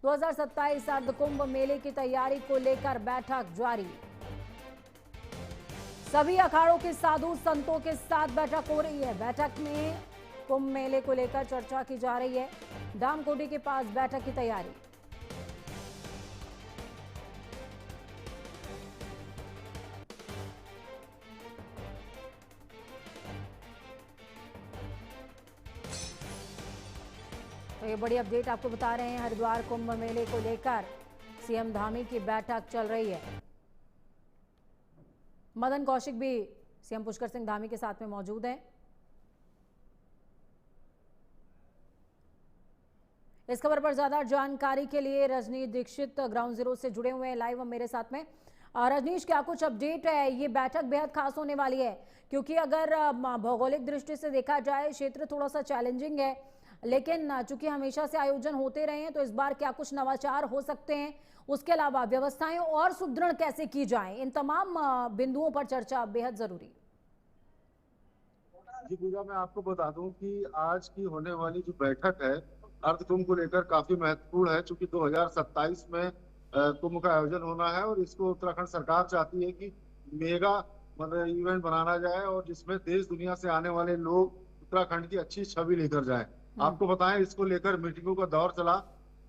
2027 अर्धकुंभ मेले की तैयारी को लेकर बैठक जारी। सभी अखाड़ों के साधु संतों के साथ बैठक हो रही है। बैठक में कुंभ मेले को लेकर चर्चा की जा रही है। डामकोटी के पास बैठक की तैयारी। तो ये बड़ी अपडेट आपको बता रहे हैं। हरिद्वार कुंभ मेले को लेकर सीएम धामी की बैठक चल रही है। मदन कौशिक भी सीएम पुष्कर सिंह धामी के साथ में मौजूद हैं। इस खबर पर ज्यादा जानकारी के लिए रजनीश दीक्षित ग्राउंड जीरो से जुड़े हुए हैं लाइव मेरे साथ में। रजनीश, क्या कुछ अपडेट है? ये बैठक बेहद खास होने वाली है क्योंकि अगर भौगोलिक दृष्टि से देखा जाए क्षेत्र थोड़ा सा चैलेंजिंग है, लेकिन चूंकि हमेशा से आयोजन होते रहे हैं तो इस बार क्या कुछ नवाचार हो सकते हैं, उसके अलावा व्यवस्थाएं और सुदृढ़ कैसे की जाएं, इन तमाम बिंदुओं पर चर्चा बेहद जरूरी। जी पूजा, मैं आपको बता दूं कि आज की होने वाली जो बैठक है अर्धकुंभ को लेकर काफी महत्वपूर्ण है, क्योंकि 2027 में कुंभ का आयोजन होना है और इसको उत्तराखंड सरकार चाहती है कि मेगा मतलब इवेंट बनाना जाए और जिसमें देश दुनिया से आने वाले लोग उत्तराखंड की अच्छी छवि लेकर जाएं। आपको बताएं, इसको लेकर मीटिंगों का दौर चला।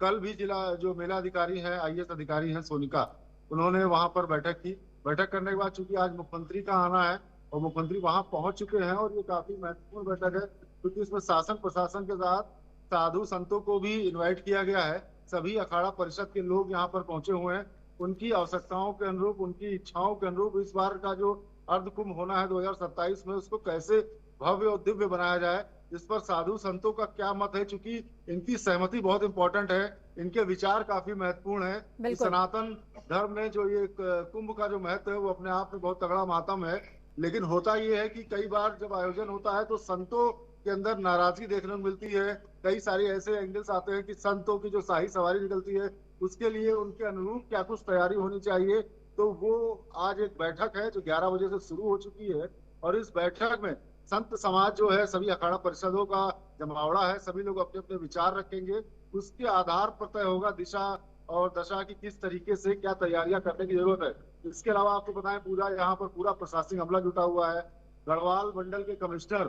कल भी जिला जो मेला अधिकारी है, आईएएस अधिकारी है सोनिका, उन्होंने वहां पर बैठक की। बैठक करने के बाद चूंकि आज मुख्यमंत्री का आना है और मुख्यमंत्री वहां पहुंच चुके हैं और ये काफी महत्वपूर्ण बैठक है क्योंकि इसमें शासन प्रशासन के साथ साधु संतों को भी इनवाइट किया गया है। सभी अखाड़ा परिषद के लोग यहाँ पर पहुंचे हुए हैं। उनकी आवश्यकताओं के अनुरूप, उनकी इच्छाओं के अनुरूप इस बार का जो अर्धकुंभ होना है 2027 में, उसको कैसे भव्य और दिव्य बनाया जाए, इस पर साधु संतों का क्या मत है। चूंकि इनकी सहमति बहुत इंपॉर्टेंट है, इनके विचार काफी महत्वपूर्ण है कि सनातन धर्म में जो ये कुंभ का जो महत्व है वो अपने आप में बहुत तगड़ा मातम है। लेकिन होता ये है कि कई बार जब आयोजन होता है तो संतों के अंदर नाराजगी देखने को मिलती है। कई सारे ऐसे एंगल्स आते हैं कि संतों की जो शाही सवारी निकलती है उसके लिए उनके अनुरूप क्या कुछ तैयारी होनी चाहिए। तो वो आज एक बैठक है जो 11 बजे से शुरू हो चुकी है और इस बैठक में संत समाज जो है, सभी अखाड़ा परिषदों का जमावड़ा है, सभी लोग अपने अपने विचार रखेंगे। उसके आधार पर तय होगा दिशा और दशा की किस तरीके से क्या तैयारियां करने की जरूरत है। इसके अलावा आपको बताएं पूजा, यहाँ पर पूरा प्रशासनिक अमला जुटा हुआ है। गढ़वाल मंडल के कमिश्नर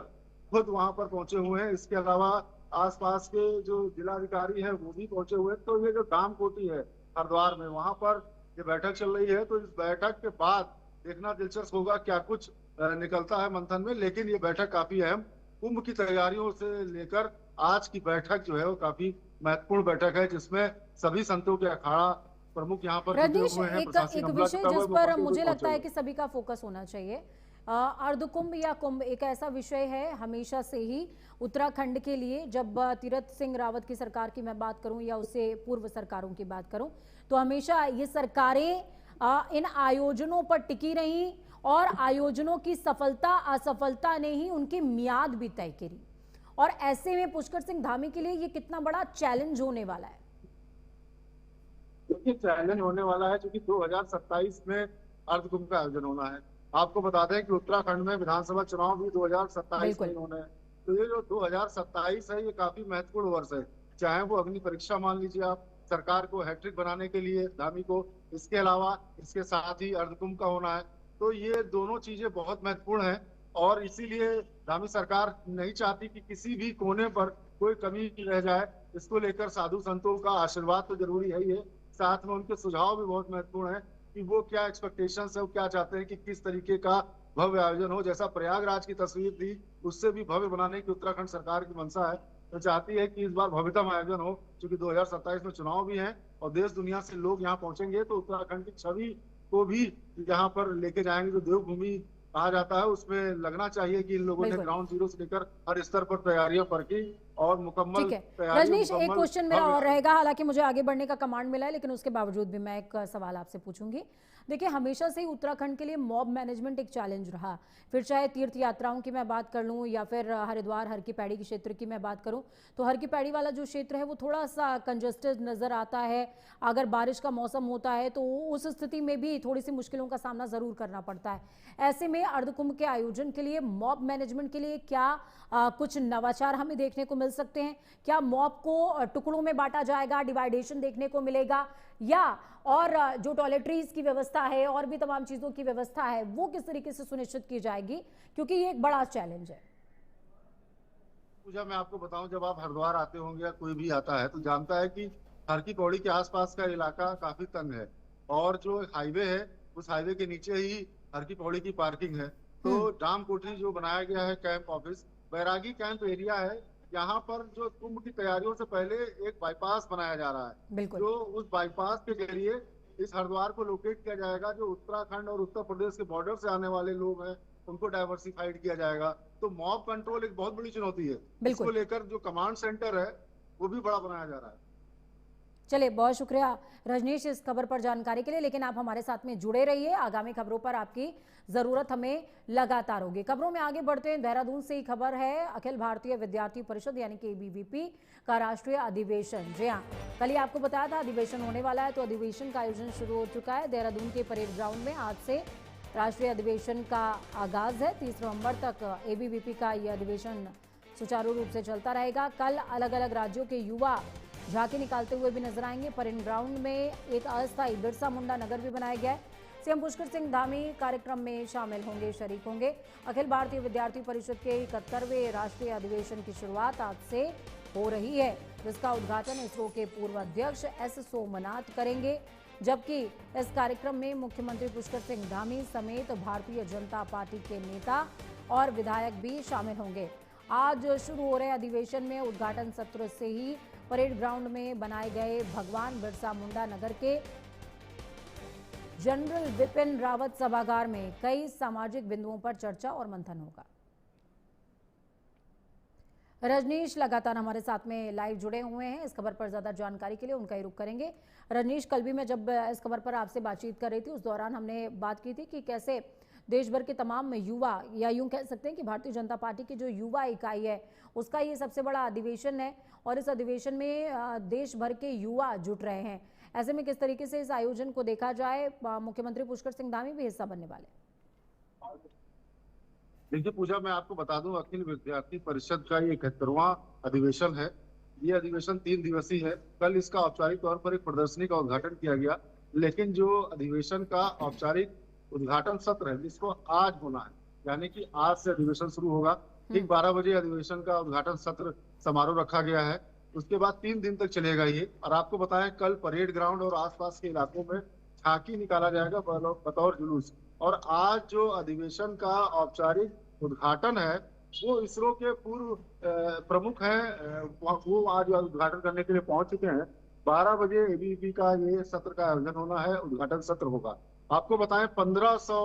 खुद वहां पर पहुंचे हुए हैं। इसके अलावा आसपास के जो जिलाधिकारी हैं वो भी पहुंचे हुए हैं। तो ये जो डामकोटी है हरिद्वार में, वहां पर ये बैठक चल रही है। तो इस बैठक के बाद देखना दिलचस्प होगा क्या कुछ निकलता है मंथन में। लेकिन ये बैठक काफी अहम, कुंभ की तैयारियों से लेकर आज की बैठक जो है वो काफी महत्वपूर्ण बैठक है, जिसमें सभी संतों के अखाड़ा प्रमुख यहाँ पर जुटे हुए हैं। एक विषय जिस पर मुझे लगता है कि सभी का फोकस होना चाहिए, अर्धकुंभ या कुंभ एक ऐसा विषय है हमेशा से ही उत्तराखंड के लिए। जब तीरथ सिंह रावत की सरकार की मैं बात करूं या उससे पूर्व सरकारों की बात करूं तो हमेशा ये सरकारें इन आयोजनों पर टिकी रही और आयोजनों की सफलता असफलता ने ही उनकी मियाद भी तय करी। और ऐसे में पुष्कर सिंह धामी के लिए ये कितना बड़ा चैलेंज होने वाला है? देखिए, चैलेंज होने वाला है क्योंकि 2027 में अर्धकुंभ का आयोजन होना है। आपको बता दें कि उत्तराखंड में विधानसभा चुनाव भी 2027 में होने हैं। तो ये जो 2027 है ये काफी महत्वपूर्ण वर्ष है। चाहे वो अग्नि परीक्षा मान लीजिए आप, सरकार को हैट्रिक बनाने के लिए धामी को, इसके अलावा इसके साथ ही अर्धकुंभ का होना है। तो ये दोनों चीजें बहुत महत्वपूर्ण हैं और इसीलिए धामी सरकार नहीं चाहती कि किसी भी कोने पर कोई कमी रह जाए। इसको लेकर साधु संतों का आशीर्वाद तो जरूरी है ही है, साथ में उनके सुझाव भी बहुत महत्वपूर्ण है कि वो क्या एक्सपेक्टेशंस है, वो क्या चाहते हैं कि किस तरीके का भव्य आयोजन हो। जैसा प्रयागराज की तस्वीर थी उससे भी भव्य बनाने की उत्तराखंड सरकार की मंशा है। तो चाहती है कि इस बार भव्यतम आयोजन हो, क्योंकि 2027 में चुनाव भी है और देश दुनिया से लोग यहाँ पहुंचेंगे तो उत्तराखंड की छवि को भी यहाँ पर लेके जाएंगे। जो देवभूमि कहा जाता है उसमें लगना चाहिए कि इन लोगों ने ग्राउंड जीरो से लेकर हर स्तर पर तैयारियां परखी और मुकम्मल। रजनीश, एक क्वेश्चन मेरा और रहेगा, हालांकि मुझे आगे बढ़ने का कमांड मिला है, लेकिन उसके बावजूद भी मैं एक सवाल आपसे पूछूंगी। देखिए, हमेशा से ही उत्तराखंड के लिए मॉब मैनेजमेंट एक चैलेंज रहा, फिर चाहे तीर्थ यात्राओं की मैं बात कर लूं या फिर हरिद्वार हर की पैड़ी के क्षेत्र की मैं बात करूं, तो हर की पैड़ी वाला जो क्षेत्र है वो थोड़ा सा कंजस्टेड नजर आता है। अगर बारिश का मौसम होता है तो उस स्थिति में भी थोड़ी सी मुश्किलों का सामना जरूर करना पड़ता है। ऐसे में अर्धकुंभ के आयोजन के लिए मॉब मैनेजमेंट के लिए क्या कुछ नवाचार हमें देखने को मिल सकते हैं? क्या मॉब को टुकड़ों में बांटा जाएगा, डिवाइडेशन देखने को मिलेगा, या और जो टॉयलेटरीज की व्यवस्था है और भी तमाम चीजों की व्यवस्था है वो किस तरीके से सुनिश्चित की जाएगी, क्योंकि ये एक बड़ा चैलेंज है। पूजा, मैं आपको बताऊं, जब आप हरिद्वार आते होंगे या कोई भी आता है तो जानता है कि हर की पौड़ी के आसपास का इलाका काफी तंग है, और जो हाईवे है उस हाईवे के नीचे ही हर की पौड़ी की पार्किंग है। तो हम्म। डाम कोठरी जो बनाया गया है कैंप ऑफिस, बैरागी कैंप एरिया है। यहाँ पर जो कुंभ की तैयारियों से पहले एक बाईपास बनाया जा रहा है, बिल्कुल। जो उस बाईपास के जरिए इस हरिद्वार को लोकेट किया जाएगा। जो उत्तराखंड और उत्तर प्रदेश के बॉर्डर से आने वाले लोग हैं उनको डाइवर्सिफाइड किया जाएगा। तो मॉब कंट्रोल एक बहुत बड़ी चुनौती है, इसको बिल्कुल। लेकर जो कमांड सेंटर है वो भी बड़ा बनाया जा रहा है। चलिए, बहुत शुक्रिया रजनीश इस खबर पर जानकारी के लिए, लेकिन आप हमारे साथ में जुड़े रहिए, आगामी खबरों पर आपकी जरूरत हमें लगातार होगी। खबरों में आगे बढ़ते हैं, देहरादून से ही खबर है, अखिल भारतीय विद्यार्थी परिषद यानी कि ABVP का राष्ट्रीय अधिवेशन। जी हाँ, कल ही आपको बताया था अधिवेशन होने वाला है, तो अधिवेशन का आयोजन शुरू हो चुका है। देहरादून के परेड ग्राउंड में आज से राष्ट्रीय अधिवेशन का आगाज है। 30 नवंबर तक ABVP का यह अधिवेशन सुचारू रूप से चलता रहेगा। कल अलग अलग राज्यों के युवा झांकी निकालते हुए भी नजर आएंगे। परेड ग्राउंड में एक अस्थायी बिरसा मुंडा नगर भी बनाया गया है। सीएम पुष्कर सिंह धामी कार्यक्रम में शामिल होंगे, शरीक होंगे। अखिल भारतीय विद्यार्थी परिषद के 71वें राष्ट्रीय अधिवेशन की शुरुआत आज से हो रही है, जिसका उद्घाटन इसरो के पूर्व अध्यक्ष S सोमनाथ करेंगे। जबकि इस कार्यक्रम में मुख्यमंत्री पुष्कर सिंह धामी समेत भारतीय जनता पार्टी के नेता और विधायक भी शामिल होंगे। आज शुरू हो रहे अधिवेशन में उद्घाटन सत्र से ही परेड ग्राउंड में बनाए गए भगवान बिरसा मुंडा नगर के जनरल विपिन रावत सभागार में कई सामाजिक बिंदुओं पर चर्चा और मंथन होगा। रजनीश लगातार हमारे साथ में लाइव जुड़े हुए हैं, इस खबर पर ज्यादा जानकारी के लिए उनका ही रुख करेंगे। रजनीश, कल भी मैं जब इस खबर पर आपसे बातचीत कर रही थी उस दौरान हमने बात की थी कि कैसे देश भर के तमाम युवा, या यूं कह सकते हैं कि भारतीय जनता पार्टी की जो युवा इकाई है उसका ये सबसे बड़ा अधिवेशन है, और इस अधिवेशन में देश भर के युवा जुट रहे हैं। ऐसे में किस तरीके से इस आयोजन को देखा जाए, मुख्यमंत्री पुष्कर सिंह धामी भी हिस्सा बनने वाले? देखिए पूजा, मैं आपको बता दूं, अखिल विद्यार्थी परिषद का ये 71वां अधिवेशन है। ये अधिवेशन 3 दिवसीय है। कल इसका औपचारिक तौर पर एक प्रदर्शनी का उद्घाटन किया गया, लेकिन जो अधिवेशन का औपचारिक उद्घाटन सत्र है जिसको आज होना है, यानी कि आज से अधिवेशन शुरू होगा। ठीक 12 बजे अधिवेशन का उद्घाटन सत्र समारोह रखा गया है। उसके बाद 3 दिन तक चलेगा ये। और आपको बताएं, कल परेड ग्राउंड और आसपास के इलाकों में झांकी निकाला जाएगा बतौर जुलूस। और आज जो अधिवेशन का औपचारिक उद्घाटन है वो इसरो के पूर्व प्रमुख हैं, वो आज उद्घाटन करने के लिए पहुंच चुके हैं। 12 बजे ABVP का ये सत्र का आयोजन होना है, उद्घाटन सत्र होगा। आपको बताएं, 1500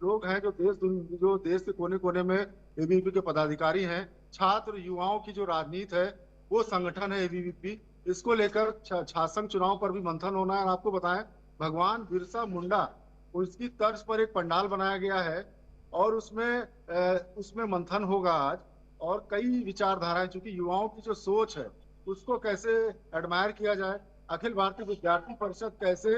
लोग हैं जो देश के कोने कोने में ABVP के पदाधिकारी हैं। छात्र युवाओं की जो राजनीति है वो संगठन है ABVP। इसको लेकर छासंग चुनाव पर भी मंथन होना है। और आपको बताएं, भगवान बिरसा मुंडा उसकी तर्ज पर एक पंडाल बनाया गया है और उसमें मंथन होगा आज। और कई विचारधाराएं, चूंकि युवाओं की जो सोच है उसको कैसे एडमायर किया जाए, अखिल भारतीय विद्यार्थी परिषद कैसे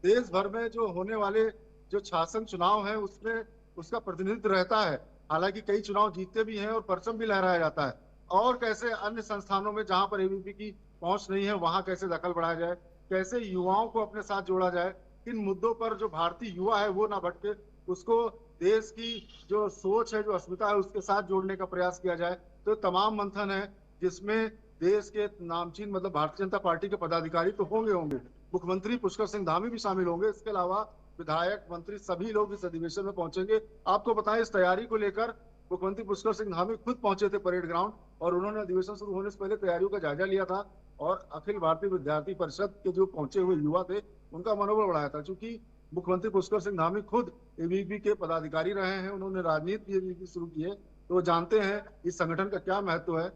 देश भर में जो होने वाले जो शासन चुनाव है उसमें उसका प्रतिनिधित्व रहता है। हालांकि कई चुनाव जीतते भी हैं और परचम भी लहराया जाता है। और कैसे अन्य संस्थानों में जहां पर ABVP की पहुंच नहीं है वहां कैसे दखल बढ़ाया जाए, कैसे युवाओं को अपने साथ जोड़ा जाए, किन मुद्दों पर जो भारतीय युवा है वो ना भटके, उसको देश की जो सोच है, जो अस्मिता है, उसके साथ जोड़ने का प्रयास किया जाए। तो तमाम मंथन है जिसमें देश के नामचीन मतलब भारतीय जनता पार्टी के पदाधिकारी तो होंगे, मुख्यमंत्री पुष्कर सिंह धामी भी शामिल होंगे। इसके अलावा विधायक, मंत्री सभी लोग इस अधिवेशन में पहुंचेंगे। आपको बताएं, इस तैयारी को लेकर मुख्यमंत्री पुष्कर सिंह धामी खुद पहुंचे थे परेड ग्राउंड, और उन्होंने अधिवेशन शुरू होने से पहले तैयारियों का जायजा लिया था। और अखिल भारतीय विद्यार्थी परिषद के जो पहुंचे हुए युवा थे उनका मनोबल बढ़ाया था। चूंकि मुख्यमंत्री पुष्कर सिंह धामी खुद ABVP के पदाधिकारी रहे हैं, उन्होंने राजनीति भी शुरू की है, तो वो जानते हैं इस संगठन का क्या महत्व है।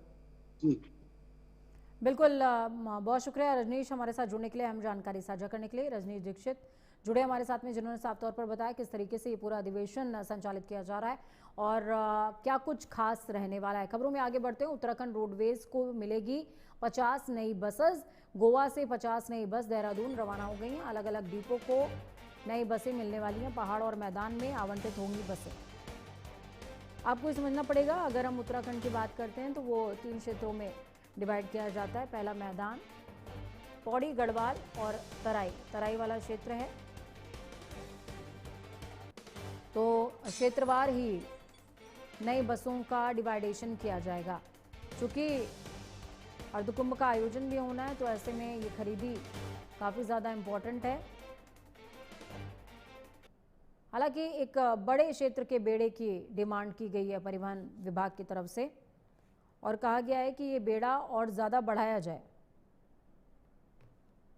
जी बिल्कुल, बहुत शुक्रिया रजनीश हमारे साथ जुड़ने के लिए, अहम जानकारी साझा करने के लिए। रजनीश दीक्षित जुड़े हमारे साथ में, जिन्होंने साफ तौर पर बताया किस तरीके से ये पूरा अधिवेशन संचालित किया जा रहा है और क्या कुछ खास रहने वाला है। खबरों में आगे बढ़ते हैं। उत्तराखंड रोडवेज को मिलेगी 50 नई बसेस। गोवा से 50 नई बस देहरादून रवाना हो गई हैं। अलग अलग डिपो को नई बसें मिलने वाली हैं। पहाड़ और मैदान में आवंटित होंगी बसें। आपको ये समझना पड़ेगा, अगर हम उत्तराखंड की बात करते हैं तो वो 3 क्षेत्रों में डिवाइड किया जाता है। पहला मैदान पौड़ी, गढ़वाल और तराई वाला क्षेत्र है, तो क्षेत्रवार ही नई बसों का डिवाइडेशन किया जाएगा। चूंकि अर्धकुंभ का आयोजन भी होना है, तो ऐसे में ये खरीदी काफ़ी ज़्यादा इम्पोर्टेंट है। हालांकि एक बड़े क्षेत्र के बेड़े की डिमांड की गई है परिवहन विभाग की तरफ से, और कहा गया है कि ये बेड़ा और ज़्यादा बढ़ाया जाए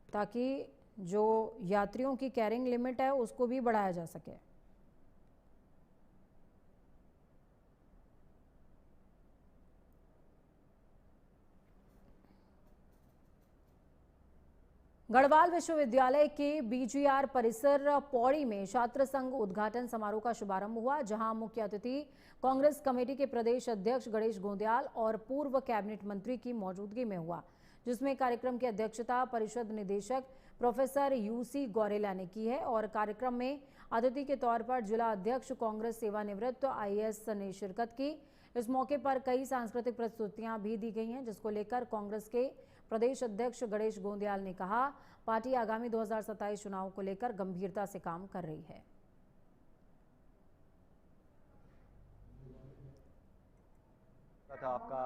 ताकि जो यात्रियों की कैरिंग लिमिट है उसको भी बढ़ाया जा सके। गढ़वाल विश्वविद्यालय के बीजीआर परिसर पौड़ी में छात्र संघ उद्घाटन समारोह का शुभारंभ हुआ, जहां मुख्य अतिथि कांग्रेस कमेटी के प्रदेश अध्यक्ष गणेश गोंदियाल और पूर्व कैबिनेट मंत्री की मौजूदगी में हुआ, जिसमें कार्यक्रम की अध्यक्षता परिषद निदेशक प्रोफेसर यूसी गौरेला ने की है। और कार्यक्रम में अतिथि के तौर पर जिला अध्यक्ष कांग्रेस सेवानिवृत्त आईएएस ने शिरकत की। इस मौके पर कई सांस्कृतिक प्रस्तुतियां भी दी गई हैं, जिसको लेकर कांग्रेस के प्रदेश अध्यक्ष गणेश गोंदियाल ने कहा, पार्टी आगामी 2027 चुनाव को लेकर गंभीरता से काम कर रही है। आपका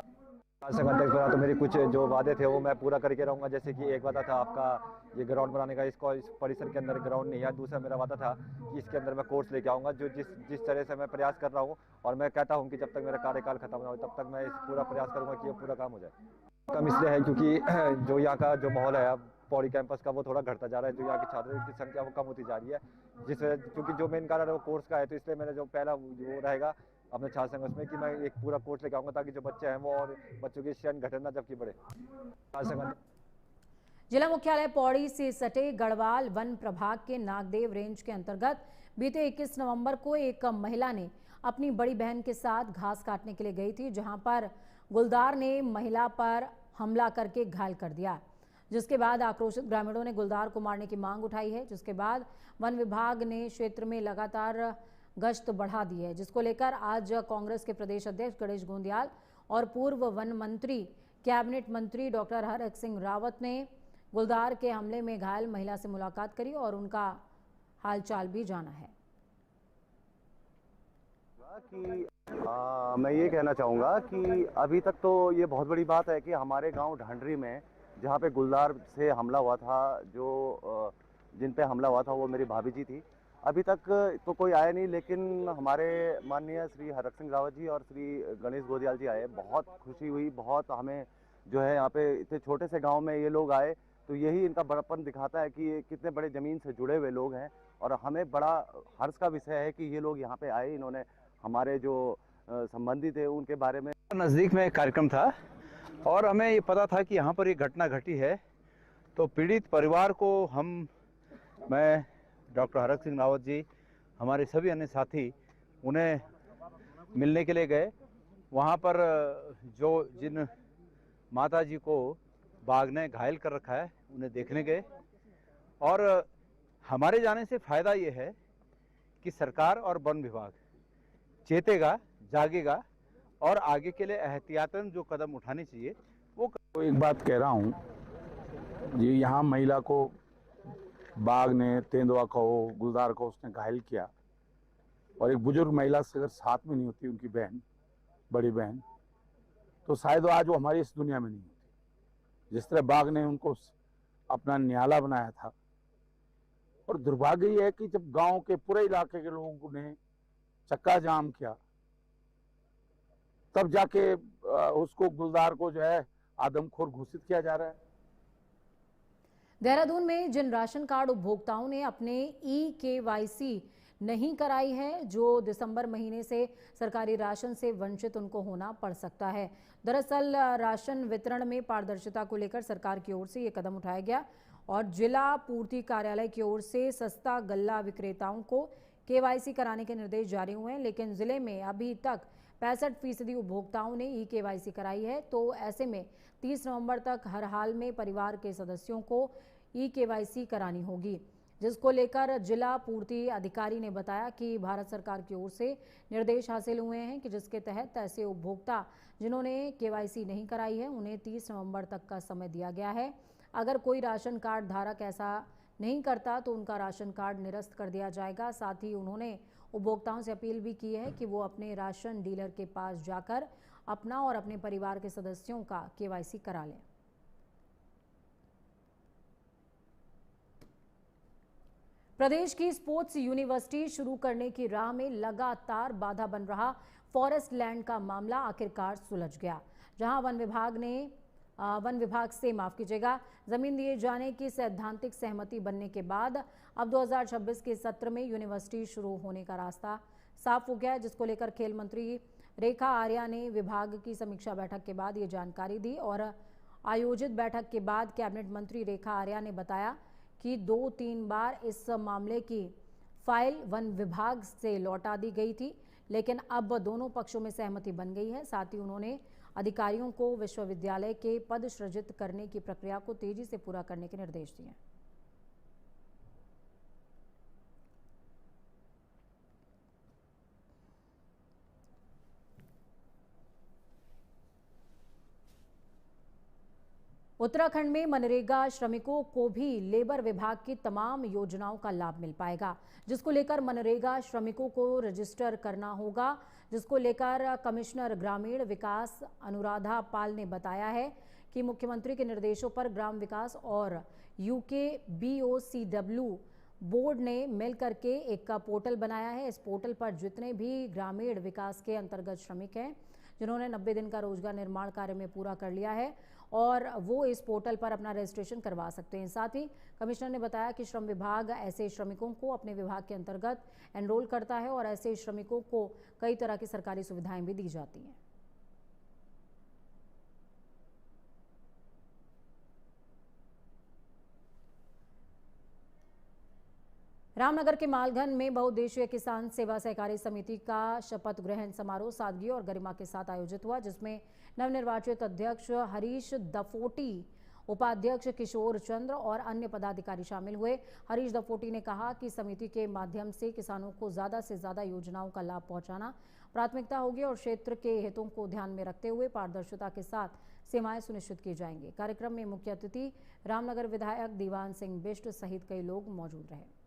संघ अध्यक्ष बना तो मेरे कुछ जो वादे थे वो मैं पूरा करके रहूंगा। जैसे कि एक वादा था आपका ये ग्राउंड बनाने का, इसको इस परिसर के अंदर ग्राउंड नहीं है। दूसरा मेरा वादा था कि इसके अंदर मैं कोर्स लेके आऊंगा, जो जिस तरह से मैं प्रयास कर रहा हूँ, और मैं कहता हूँ कि जब तक मेरा कार्यकाल खत्म ना हो तब तक मैं इस पूरा प्रयास करूंगा कि ये पूरा काम हो जाए। कम इसलिए है क्योंकि जो यहाँ का जो माहौल है अब पौड़ी कैंपस का वो थोड़ा घटता जा रहा है, जो यहाँ की छात्रों की संख्या वो कम होती जा रही है, क्योंकि जो मेन कारण है वो कोर्स का है। तो इसलिए मेरा जो पहला वो रहेगा अपने छात्र संघ उसमें कि मैं एक पूरा कोर्स लेकर आऊंगा ताकि जो बच्चे हैं वो और बच्चों की स्ट्रेंथ घटे ना जबकि बढ़े। जिला मुख्यालय पौड़ी से सटे गढ़वाल वन प्रभाग के नागदेव रेंज के अंतर्गत बीते 21 नवंबर को एक महिला ने अपनी बड़ी बहन के साथ घास काटने के लिए गई थी, जहां पर गुलदार ने महिला पर हमला करके घायल कर दिया, जिसके बाद आक्रोशित ग्रामीणों ने गुलदार को मारने की मांग उठाई है। जिसके बाद वन विभाग ने क्षेत्र में लगातार गश्त बढ़ा दी है, जिसको लेकर आज कांग्रेस के प्रदेश अध्यक्ष गणेश गोंदियाल और पूर्व वन मंत्री कैबिनेट मंत्री डॉक्टर हरक सिंह रावत ने गुलदार के हमले में घायल महिला से मुलाकात करी और उनका हालचाल भी जाना है। मैं ये कहना चाहूँगा कि अभी तक तो ये बहुत बड़ी बात है कि हमारे गांव ढंडरी में जहाँ पे गुलदार से हमला हुआ था, जो जिन पे हमला हुआ था वो मेरी भाभी जी थी। अभी तक तो कोई आया नहीं, लेकिन हमारे माननीय श्री हरक सिंह रावत जी और श्री गणेश गोंदियाल जी आए। बहुत खुशी हुई, बहुत हमें जो है यहाँ पे इतने छोटे से गाँव में ये लोग आए, तो यही इनका बड़प्पन दिखाता है कि ये कितने बड़े ज़मीन से जुड़े हुए लोग हैं। और हमें बड़ा हर्ष का विषय है कि ये लोग यहाँ पे आए, इन्होंने हमारे जो संबंधी थे उनके बारे में। नज़दीक में कार्यक्रम था और हमें ये पता था कि यहाँ पर ये घटना घटी है, तो पीड़ित परिवार को मैं डॉक्टर हरक सिंह रावत जी, हमारे सभी अन्य साथी उन्हें मिलने के लिए गए। वहाँ पर जिन माता जी को बाघ ने घायल कर रखा है उन्हें देखने गए, और हमारे जाने से फ़ायदा ये है कि सरकार और वन विभाग चेतेगा, जागेगा और आगे के लिए एहतियातन जो कदम उठाने चाहिए वो। तो एक बात कह रहा हूँ, ये यहाँ महिला को बाघ ने, तेंदुआ को, गुलदार को उसने घायल किया, और एक बुजुर्ग महिला से अगर साथ में नहीं होती उनकी बहन, बड़ी बहन, तो शायद आज वो हमारी इस दुनिया में नहीं होती। जिस तरह बाघ ने उनको अपना नियाला बनाया था, और दुर्भाग्य ये है कि जब गांव के पूरे इलाके के लोगों ने चक्का जाम किया, तब जाके उसको, गुलदार को जो है आदमखोर घोषित किया जा रहा है। देहरादून में जिन राशन कार्ड उपभोक्ताओं ने अपने EKYC नहीं कराई है, जो दिसंबर महीने से सरकारी राशन से वंचित उनको होना पड़ सकता है। दरअसल राशन वितरण में पारदर्शिता को लेकर सरकार की ओर से ये कदम उठाया गया, और जिला पूर्ति कार्यालय की ओर से सस्ता गल्ला विक्रेताओं को KYC कराने के निर्देश जारी हुए हैं, लेकिन जिले में अभी तक 65% उपभोक्ताओं ने EKYC कराई है। तो ऐसे में 30 नवंबर तक हर हाल में परिवार के सदस्यों को EKYC करानी होगी। जिसको लेकर जिला पूर्ति अधिकारी ने बताया कि भारत सरकार की ओर से निर्देश हासिल हुए हैं कि जिसके तहत ऐसे उपभोक्ता जिन्होंने केवाईसी नहीं कराई है उन्हें 30 नवंबर तक का समय दिया गया है। अगर कोई राशन कार्ड धारक ऐसा नहीं करता तो उनका राशन कार्ड निरस्त कर दिया जाएगा। साथ ही उन्होंने उपभोक्ताओं से अपील भी की है कि वो अपने राशन डीलर के पास जाकर अपना और अपने परिवार के सदस्यों का केवाईसी करा लें। प्रदेश की स्पोर्ट्स यूनिवर्सिटी शुरू करने की राह में लगातार बाधा बन रहा फॉरेस्ट लैंड का मामला आखिरकार सुलझ गया, जहां वन विभाग से माफ कीजिएगा जमीन दिए जाने की सैद्धांतिक सहमति बनने के बाद अब 2026 के सत्र में यूनिवर्सिटी शुरू होने का रास्ता साफ हो गया है, जिसको लेकर खेल मंत्री रेखा आर्या ने विभाग की समीक्षा बैठक के बाद ये जानकारी दी। और आयोजित बैठक के बाद कैबिनेट मंत्री रेखा आर्या ने बताया कि 2-3 बार इस मामले की फाइल वन विभाग से लौटा दी गई थी, लेकिन अब दोनों पक्षों में सहमति बन गई है। साथ ही उन्होंने अधिकारियों को विश्वविद्यालय के पद सृजित करने की प्रक्रिया को तेजी से पूरा करने के निर्देश दिए। उत्तराखंड में मनरेगा श्रमिकों को भी लेबर विभाग की तमाम योजनाओं का लाभ मिल पाएगा, जिसको लेकर मनरेगा श्रमिकों को रजिस्टर करना होगा, जिसको लेकर कमिश्नर ग्रामीण विकास अनुराधा पाल ने बताया है कि मुख्यमंत्री के निर्देशों पर ग्राम विकास और यूके BOCW बोर्ड ने मिल करके एक पोर्टल बनाया है। इस पोर्टल पर जितने भी ग्रामीण विकास के अंतर्गत श्रमिक हैं जिन्होंने 90 दिन का रोजगार निर्माण कार्य में पूरा कर लिया है और वो इस पोर्टल पर अपना रजिस्ट्रेशन करवा सकते हैं। साथ ही कमिश्नर ने बताया कि श्रम विभाग ऐसे श्रमिकों को अपने विभाग के अंतर्गत एनरोल करता है और ऐसे श्रमिकों को कई तरह की सरकारी सुविधाएं भी दी जाती हैं। रामनगर के मालघन में बहुउद्देशीय किसान सेवा सहकारी समिति का शपथ ग्रहण समारोह सादगी और गरिमा के साथ आयोजित हुआ, जिसमें नवनिर्वाचित अध्यक्ष हरीश दफोटी, उपाध्यक्ष किशोर चंद्र और अन्य पदाधिकारी शामिल हुए। हरीश दफोटी ने कहा कि समिति के माध्यम से किसानों को ज्यादा से ज्यादा योजनाओं का लाभ पहुंचाना प्राथमिकता होगी और क्षेत्र के हितों को ध्यान में रखते हुए पारदर्शिता के साथ सेवाएं सुनिश्चित की जाएंगी। कार्यक्रम में मुख्य अतिथि रामनगर विधायक दीवान सिंह बिष्ट सहित कई लोग मौजूद रहे।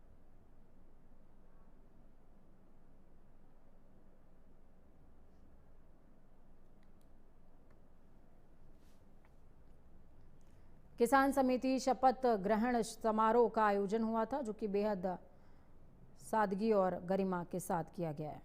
किसान समिति शपथ ग्रहण समारोह का आयोजन हुआ था, जो कि बेहद सादगी और गरिमा के साथ किया गया है।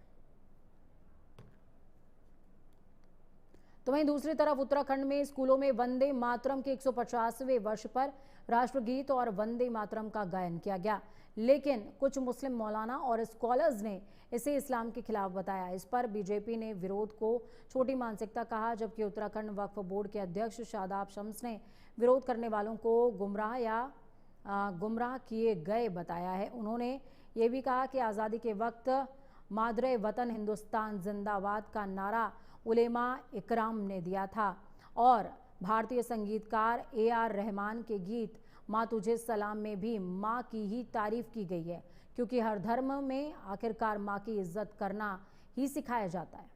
तो वहीं दूसरी तरफ उत्तराखंड में स्कूलों में वंदे मातरम के 150वें वर्ष पर राष्ट्रगीत और वंदे मातरम का गायन किया गया, लेकिन कुछ मुस्लिम मौलाना और स्कॉलर्स ने इसे इस्लाम के खिलाफ बताया। इस पर बीजेपी ने विरोध को छोटी मानसिकता कहा, जबकि उत्तराखंड वक्फ बोर्ड के अध्यक्ष शादाब शम्स ने विरोध करने वालों को गुमराह किए गए बताया है। उन्होंने ये भी कहा कि आज़ादी के वक्त मादरे वतन हिंदुस्तान जिंदाबाद का नारा उलेमा इकराम ने दिया था और भारतीय संगीतकार AR रहमान के गीत माँ तुझे सलाम में भी माँ की ही तारीफ की गई है, क्योंकि हर धर्म में आखिरकार माँ की इज्जत करना ही सिखाया जाता है।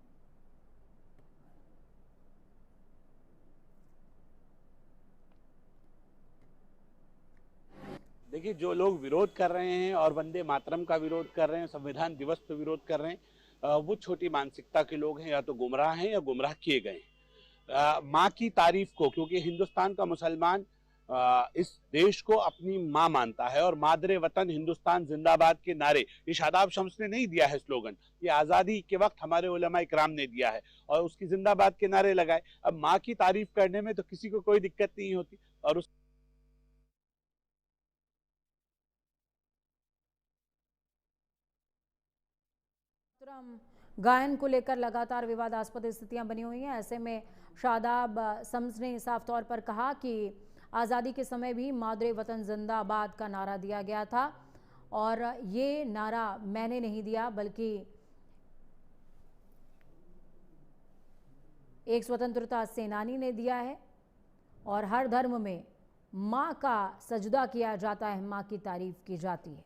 देखिए, जो लोग विरोध कर रहे हैं और वंदे मातरम का विरोध कर रहे हैं, संविधान दिवस पर विरोध कर रहे हैं, वो छोटी मानसिकता के लोग हैं, या तो गुमराह हैं या गुमराह किए गए हैं। माँ की तारीफ को, क्योंकि हिंदुस्तान का मुसलमान इस देश को अपनी माँ मानता है और मादरे वतन हिंदुस्तान जिंदाबाद के नारे, ये शादाब शम्स ने नहीं दिया है स्लोगन, ये आज़ादी के वक्त हमारे उलमा इकराम ने दिया है और उसकी जिंदाबाद के नारे लगाए। अब माँ की तारीफ करने में तो किसी को कोई दिक्कत नहीं होती। और उस गायन को लेकर लगातार विवादास्पद स्थितियां बनी हुई हैं। ऐसे में शादाब शम्स ने साफ तौर पर कहा कि आज़ादी के समय भी मादरे वतन जिंदाबाद का नारा दिया गया था और ये नारा मैंने नहीं दिया, बल्कि एक स्वतंत्रता सेनानी ने दिया है और हर धर्म में माँ का सजदा किया जाता है, माँ की तारीफ की जाती है।